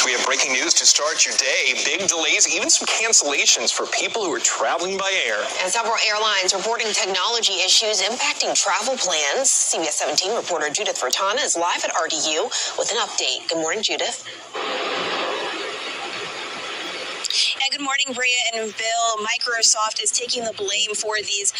We have breaking news to start your day. Big delays, even some cancellations for people who are traveling by air. And several airlines reporting technology issues impacting travel plans. CBS 17 reporter Judith Vertana is live at RDU with an update. Good morning, Judith. And good morning, Bria and Bill. Microsoft is taking the blame for these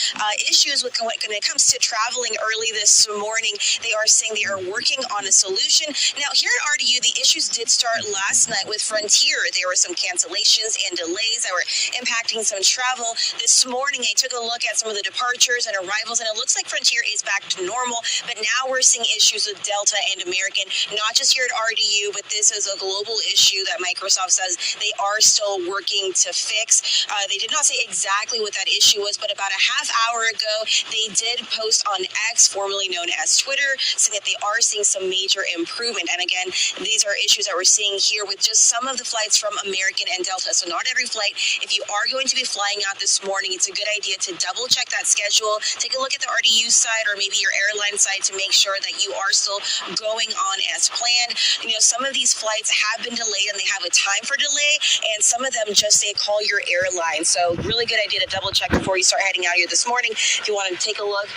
issues when it comes to traveling early this morning. They are saying they are working on a solution. Now, here at RDU, the issues did start last night with Frontier. There were some cancellations and delays that were impacting some travel. This morning, I took a look at some of the departures and arrivals, and it looks like Frontier is back to normal. But now we're seeing issues with Delta and American, not just here at RDU, but this is a global issue that Microsoft says they are still working to fix. They did not say exactly what that issue was, but about a half hour ago, they did post on X, formerly known as Twitter, saying that they are seeing some major improvement. And again, these are issues that we're seeing here with just some of the flights from American and Delta. So not every flight. If you are going to be flying out this morning, it's a good idea to double check that schedule. Take a look at the RDU side or maybe your airline side to make sure that you are still going on as planned. You know, some of these flights have been delayed and they have a time for delay, and some of them just say call your airline. So really good idea to double check before you start heading out here this morning. If you want to take a look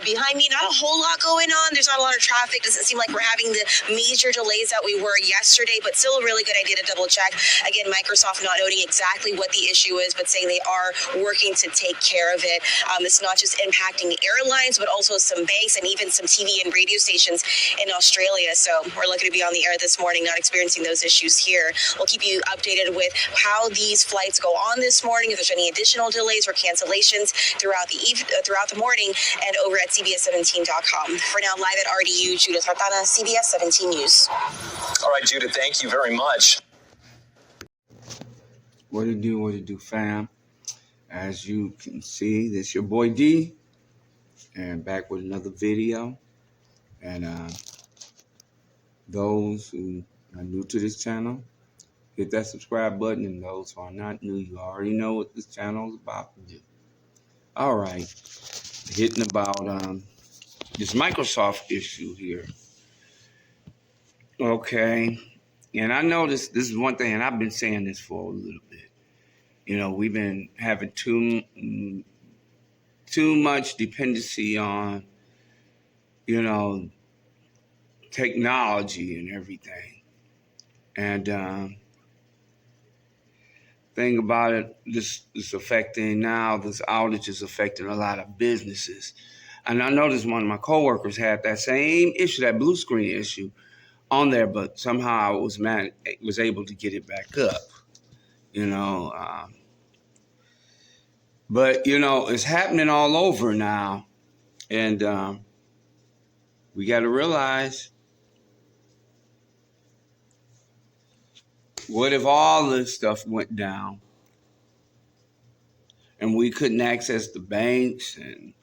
behind me, not a whole lot going on. There's not a lot of traffic. Doesn't seem like we're having the major delays that we were yesterday, but still a really good idea to double check. Again, Microsoft not noting exactly what the issue is, but saying they are working to take care of it. It's not just impacting airlines, but also some banks and even some TV and radio stations in Australia. So we're lucky to be on the air this morning, not experiencing those issues here. We'll keep you updated with how these flights go on this morning, if there's any additional delays or cancellations throughout the morning, and over at CBS17.com. For now, live at RDU, Judith Vertana, CBS 17 News. All right, Judith, thank you very much. What it do, fam? As you can see, this your boy D, and back with another video. And those who are new to this channel, hit that subscribe button, and those who are not new, you already know what this channel is about to do. All right, hitting about this Microsoft issue here. Okay, and I know this is one thing, and I've been saying this for a little bit. You know, we've been having too much dependency on, you know, technology and everything. And thing about it, this outage is affecting a lot of businesses. And I noticed one of my coworkers had that same issue, that blue screen issue on there, but somehow I was able to get it back up, you know. But, you know, it's happening all over now. And we got to realize, what if all this stuff went down and we couldn't access the banks and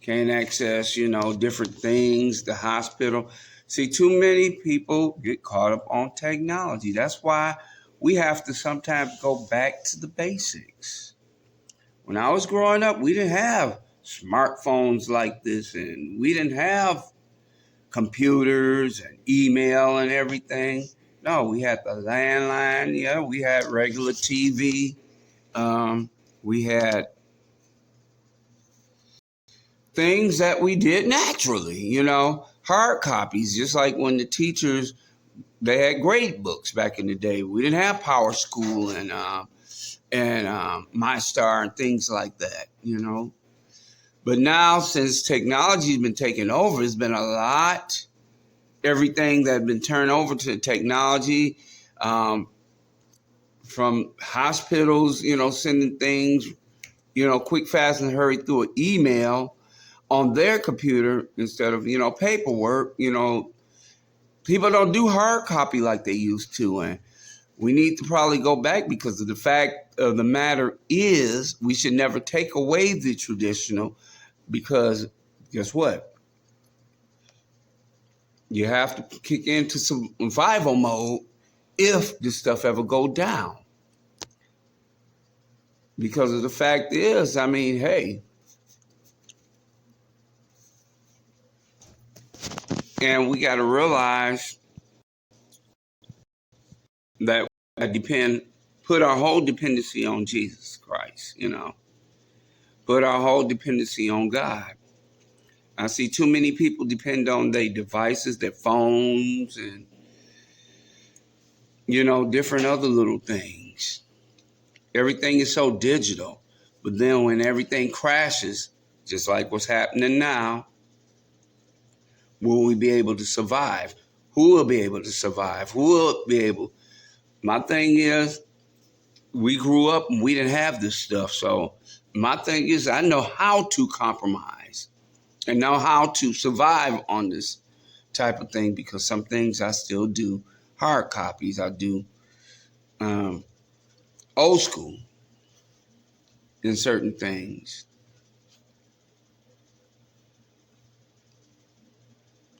can't access, you know, different things, the hospital? See, too many people get caught up on technology. That's why we have to sometimes go back to the basics. When I was growing up, we didn't have smartphones like this, and we didn't have computers and email and everything. No, we had the landline. Yeah, we had regular TV. We had things that we did naturally, you know, hard copies, just like when the teachers, they had grade books back in the day. We didn't have Power School and MyStar and things like that, you know. But now, since technology's been taken over, it's been a lot. Everything that's been turned over to technology, from hospitals, you know, sending things, you know, quick, fast, and hurry through an email on their computer instead of, you know, paperwork. You know, people don't do hard copy like they used to. And we need to probably go back, because of the fact of the matter is we should never take away the traditional, because guess what? You have to kick into survival mode if this stuff ever go down. Because of the fact is, I mean, hey, and we got to realize that put our whole dependency on Jesus Christ, put our whole dependency on God. I see too many people depend on their devices, their phones, and, different other little things. Everything is so digital. But then when everything crashes, just like what's happening now, will we be able to survive? Who will be able to survive? Who will be able? My thing is, we grew up and we didn't have this stuff. So my thing is, I know how to compromise and know how to survive on this type of thing, because some things I still do hard copies. I do old school in certain things.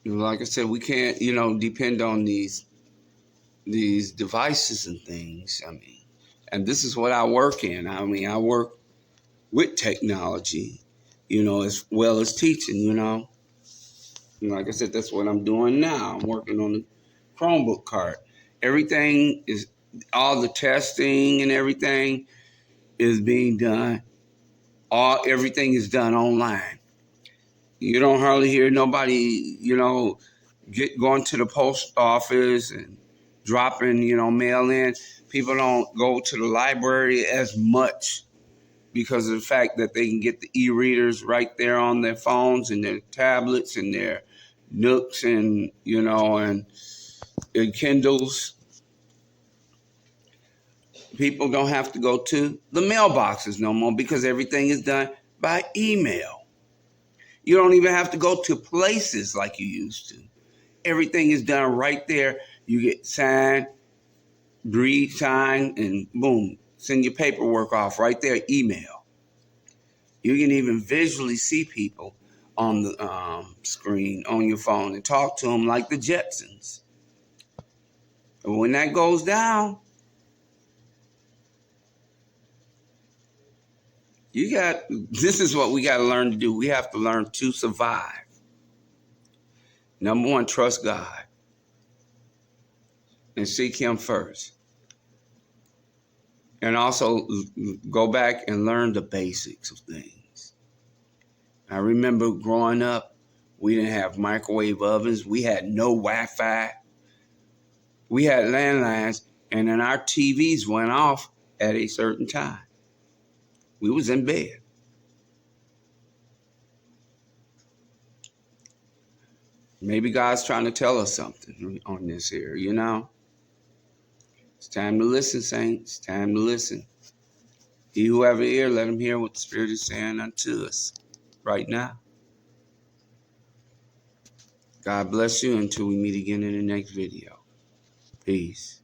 Like I said, we can't, depend on these devices and things. And this is what I work in. I work with technology, as well as teaching, And like I said, that's what I'm doing now. I'm working on the Chromebook cart. All the testing and everything is being done. Everything is done online. You don't hardly hear nobody, going to the post office and dropping, mail in. People don't go to the library as much because of the fact that they can get the e-readers right there on their phones and their tablets and their Nooks and, and Kindles. People don't have to go to the mailboxes no more because everything is done by email. You don't even have to go to places like you used to. Everything is done right there. You get signed, read, sign, and boom, send your paperwork off right there, email. You can even visually see people on the screen on your phone and talk to them like the Jetsons. And when that goes down, this is what we got to learn to do. We have to learn to survive. Number one, trust God and seek Him first. And also go back and learn the basics of things. I remember growing up, we didn't have microwave ovens. We had no Wi-Fi. We had landlines, and then our TVs went off at a certain time. We was in bed. Maybe God's trying to tell us something on this here, It's time to listen, saints. It's time to listen. He who have an ear, let him hear what the Spirit is saying unto us right now. God bless you until we meet again in the next video. Peace.